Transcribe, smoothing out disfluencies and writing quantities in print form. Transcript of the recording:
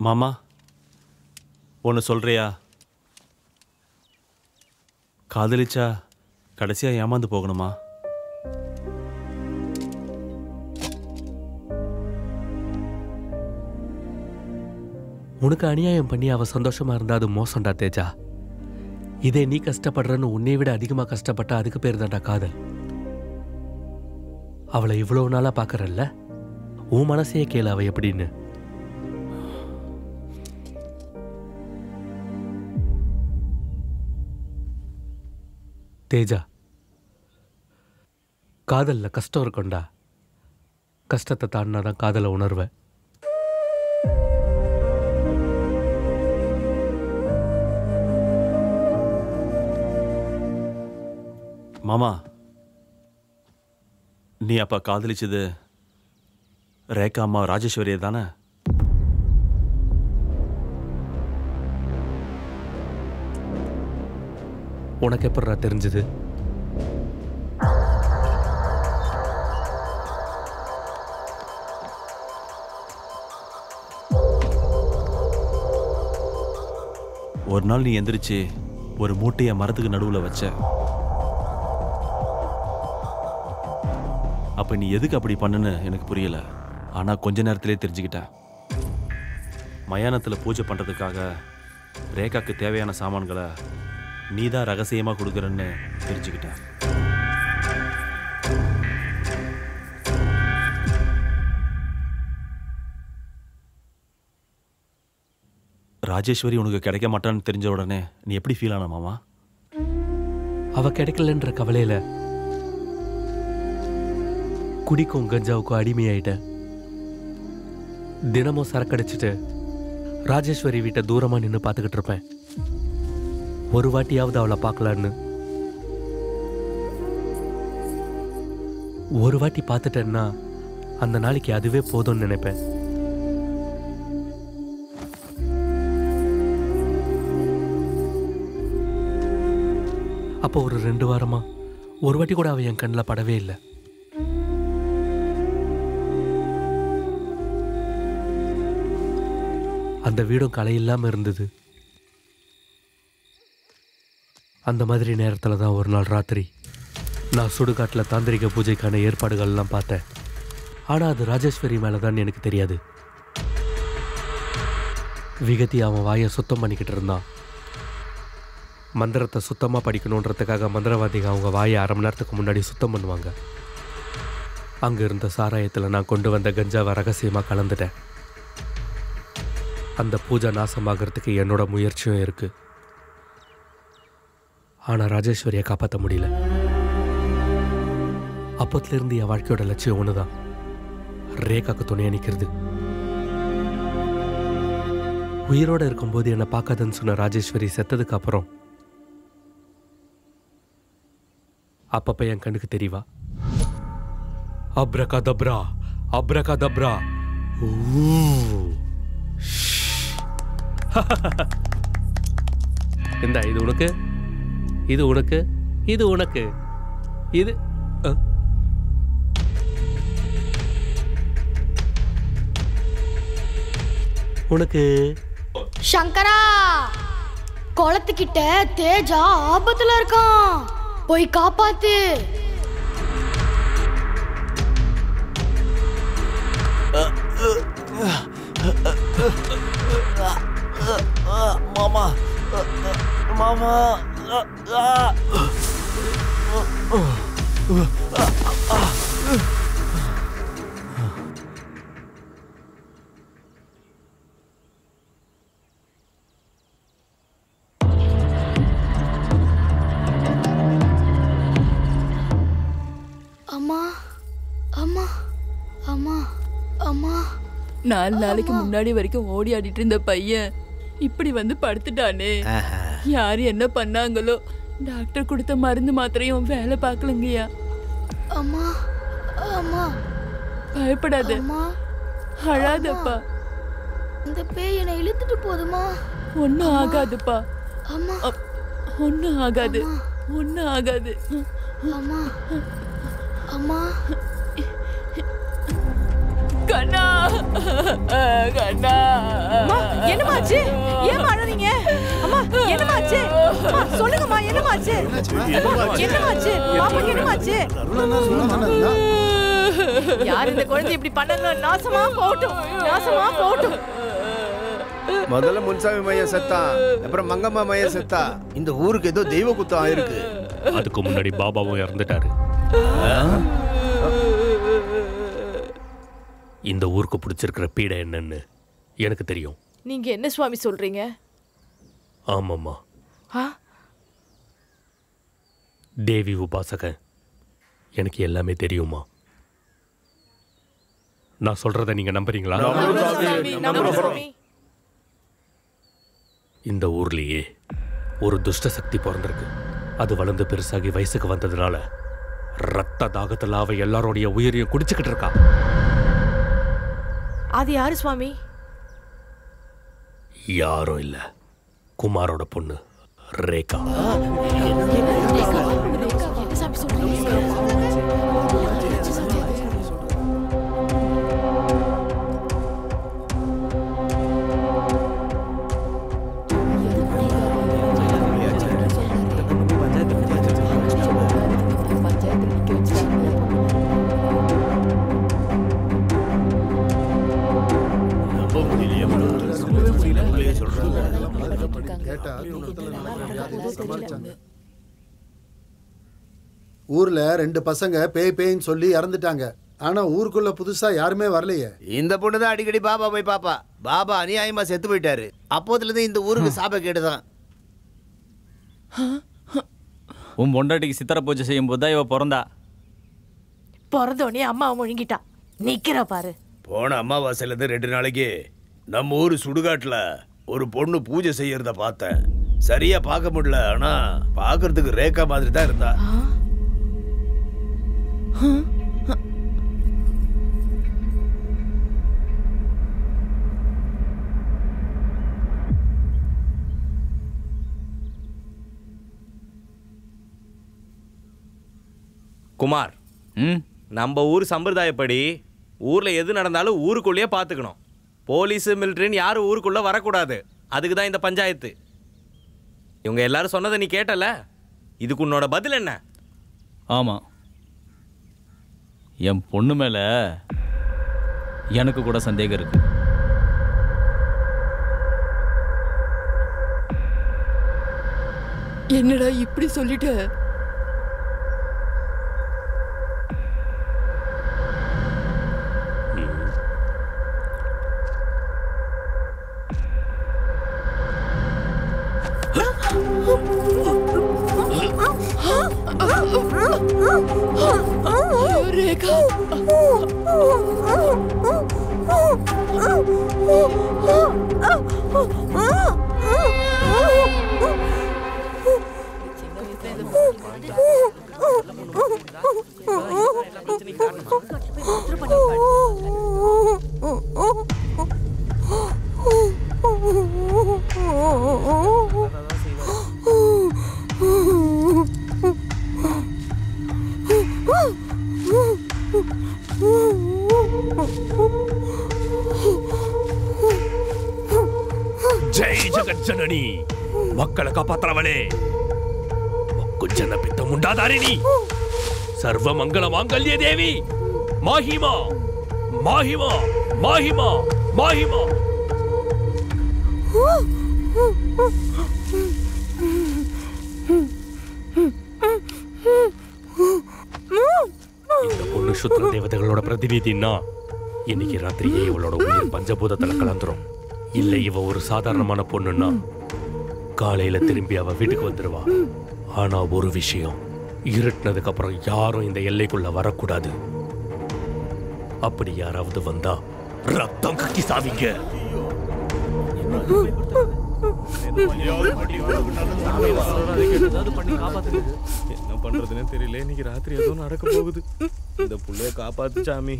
மாமா ஒன்று சொல்கிறியா? காதலிச்சா கடைசியாக ஏமாந்து போகணுமா? உனக்கு அநியாயம் பண்ணி அவ சந்தோஷமா இருந்தா அது மோசம்டா தேஜா. இதே நீ கஷ்டப்படுறன்னு உன்னை விட அதிகமா கஷ்டப்பட்டா அதுக்கு பேர் தான்டா காதல். அவளை இவ்வளவு நாளா பாக்குறல்ல, உன் மனசையே கேளு அவ எப்படின்னு. தேஜா, காதல்ல கஷ்டம் இருக்கும்டா. கஷ்டத்தை தாண்டினாதான் காதலை உணர்வேன். மாமா, நீ அப்ப காதலிச்சது ரேகா அம்மா ராஜேஸ்வரியை தானே? உனக்கு எப்படா தெரிஞ்சது? ஒரு நாள் நீ எந்திரிச்சு ஒரு மூட்டையை மரத்துக்கு நடுவில் வச்ச. அப்ப நீ எதுக்கு அப்படி பண்ணுன்னு எனக்கு புரியல. ஆனா கொஞ்ச நேரத்திலே தெரிஞ்சுக்கிட்டேன். மயானத்தில் பூஜை பண்றதுக்காக ரேகாக்கு தேவையான சாமான்களை நீ தான் ரகசியமா கொடுக்குறன்னு தெரிஞ்சுக்கிட்டேன். ராஜேஸ்வரி உனக்கு கிடைக்க மாட்டான்னு தெரிஞ்ச உடனே நீ எப்படி ஃபீல் ஆன மாமா? அவ கிடைக்கலன்ற கவலையில குடிக்கும் கஞ்சாவுக்கும் அடிமையாயிட்டேன். தினமும் சரக்கடிச்சிட்டு ராஜேஸ்வரி வீட்டை தூரமா நின்று பார்த்துக்கிட்டு இருப்பேன். ஒரு வாட்டியாவது அவளை பார்க்கலான்னு. ஒரு வாட்டி பார்த்துட்டேன்னா அந்த நாளைக்கு அதுவே போதும்னு நினைப்பேன். அப்போ ஒரு 2 வாரமா ஒரு வாட்டி கூட அவ என் கண்ணில் படவே இல்லை. அந்த வீடும் களை இல்லாமல் இருந்தது. அந்த மாதிரி நேரத்தில் தான் ஒரு நாள் ராத்திரி நான் சுடுகாட்டில் தாந்திரிக பூஜைக்கான ஏற்பாடுகள்லாம் பார்த்தேன். ஆனால் அது ராஜேஸ்வரி மேலே தான் எனக்கு தெரியாது. விகதி அவன் வாயை சுத்தம் பண்ணிக்கிட்டு இருந்தான். மந்திரத்தை சுத்தமாக படிக்கணுன்றதுக்காக மந்திரவாதிகள் அவங்க வாயை அரை மணி நேரத்துக்கு முன்னாடி சுத்தம் பண்ணுவாங்க. அங்கே இருந்த சாராயத்தில் நான் கொண்டு வந்த கஞ்சாவை ரகசியமாக கலந்துட்டேன். அந்த பூஜை நாசமாகிறதுக்கு என்னோட முயற்சியும் இருக்கு. ஆனால் ராஜேஸ்வரியை காப்பாற்ற முடியல. அப்போத்திலிருந்து என் வாழ்க்கையோட லட்சியம் ஒன்று தான், ரேகாக்கு துணையா நிற்கிறது. உயிரோட இருக்கும்போது என்னை பார்க்காதுன்னு சொன்ன ராஜேஸ்வரி செத்ததுக்கு அப்புறம் அப்பப்ப என் கண்ணுக்கு தெரியவா. அப்ரகதப்ரா அப்ரகதப்ரா. இந்த இது உனக்கு, இது உனக்கு, இது உனக்கு, இது உனக்கு. சங்கரா, குளத்துக்கிட்ட தேஜா ஆபத்துல இருக்கான், போய் காப்பாத்து. மாமா மாமா அம்மா அம்மா அம்மா அம்மா. 4 நாளைக்கு முன்னாடி வரைக்கும் ஓடி ஆடிட்டு இருந்த பையன் இப்படி வந்து படுத்துட்டானே. யாரு என்ன பண்ணாங்களோ, டாக்டர் கொடுத்த மருந்து மாத்திரையும் வேலை பார்க்கலங்கய்யா. அம்மா அம்மா. பயப்படாத, அழாதப்பா. இந்த பேய் என்னை இழுத்துட்டு போதுமா? ஒன்னும் ஆகாதுப்பா. அம்மா ஒன்னும் ஆகாது, ஒன்னும் ஆகாது. அம்மா அம்மா. கண்ணா கண்ணா அம்மா என்னமாச்சு? ஏன் அழறீங்க? அம்மா என்னமாச்சு? அம்மா சொல்லுங்கம்மா என்னமாச்சு? என்னமாச்சு? பாப்பாக்கு என்னமாச்சு? யார் இந்த குழந்தை இப்படி பண்ணாங்க? நாசமா போட்டும், நாசமா போட்டும். முதல்ல முன்சாமி மையம் செத்தா, அப்புறம் மங்கம்மா மையம் செத்தா. இந்த ஊருக்கு ஏதோ தெய்வ குத்தம் ஆயிருக்கு. அதுக்கு முன்னாடி பாபாவும் இறந்துட்டாரு. இந்த ஊருக்கு பிடிச்சிருக்கிற பீடை என்னன்னு எனக்கு தெரியும். நீங்க என்ன சுவாமி சொல்றீங்க? ஆமாம்மா, ஆ? தேவி உபாசகன், எனக்கு எல்லாமே தெரியுமா. நான் சொல்றத நீங்க நம்புறீங்களா? நம்புறோம் சுவாமி. இந்த ஊர்லயே ஒரு துஷ்ட சக்தி பிறந்திருக்கு. அது வளர்ந்து பெருசாகி வயசுக்கு வந்ததுனால ரத்த தாகத்துல அவ எல்லாரோடைய உயிரையும் குடிச்சுக்கிட்டு இருக்கா. அது யாரு சுவாமி? யாரும் இல்ல, குமாரோட பொண்ணு ரேகா. என்ன சாமி சொல்றீங்க? ஊர்ல 2 பசங்க பேய் பேய்ன்னு சொல்லி இறந்துட்டாங்க. ஆனா ஊருக்குள்ள புதுசா யாருமே வரலையே. இந்த பொண்ணு தான் அடிக்கடி பாபா போய் பாப்பா. பாபா அநியாயமா செத்து போயிட்டாரு. அப்போதுல இருந்து இந்த ஊருக்கு சாப கேடுதான். உன் பொண்டாட்டிக்கு சித்திரை பூஜை செய்யும் போது தான் இவ பிறந்தா. பிறந்தோடனே அம்மா முழுங்கிட்டா. நிக்கிறா பாரு. போன அமாவாசையில இருந்து 2 நாளைக்கு நம்ம ஊரு சுடுகாட்டுல ஒரு பொண்ணு பூஜை செய்யறத பார்த்தேன். சரியா பார்க்க முடியல, ஆனா பார்க்கறதுக்கு ரேகா மாதிரி தான் இருந்தா. குமார், நம்ம ஊர் சம்பிரதாயப்படி ஊர்ல எது நடந்தாலும் ஊருக்குள்ளேயே பார்த்துக்கணும். போலீஸ் மிலிட்டரின்னு யாரும் ஊருக்குள்ள வரக்கூடாது. அதுக்கு தான் இந்த பஞ்சாயத்து. இவங்க எல்லாரும் சொன்னதை நீ கேட்டல, இதுக்கு உன்னோட பதில் என்ன? ஆமா, என் பொண்ணு மேல எனக்கு கூட சந்தேகம் இருக்கு. என்னடா இப்படி சொல்லிட்ட? ரேகா, ஜெய் ஜெகஜனனி, மக்களை காப்பாத்துறவளே, மக்குஜன பித்தம் உண்டாதாரிணி, சர்வ மங்கள மாங்கல்ய தேவி, மாஹிமா மாஹிமா மாஹிமா மாஹிமா. இந்த பொண்ணு சுத்திர தேவதைகளோட பிரதிநிதினா இன்னைக்கு ராத்திரியே இவளோட உயிர் பஞ்சபூதத்துல கலந்துரும். இல்லை இவ ஒரு சாதாரணமான பொண்ணுன்னா காலையில திரும்பி அவ வீட்டுக்கு வந்துருவா. ஆனா ஒரு விஷயம், இருட்டினதுக்கு அப்புறம் யாரும் இந்த எல்லைக்குள்ள வரக்கூடாது. அப்படி யாராவது வந்தா ரத்தம் கக்கி சாவிங்க. என்ன பண்றதுன்னு தெரியல. இன்னைக்கு ராத்திரி ஏதோ நடக்க போகுது. இந்த புள்ளைய காப்பாத்து சாமி.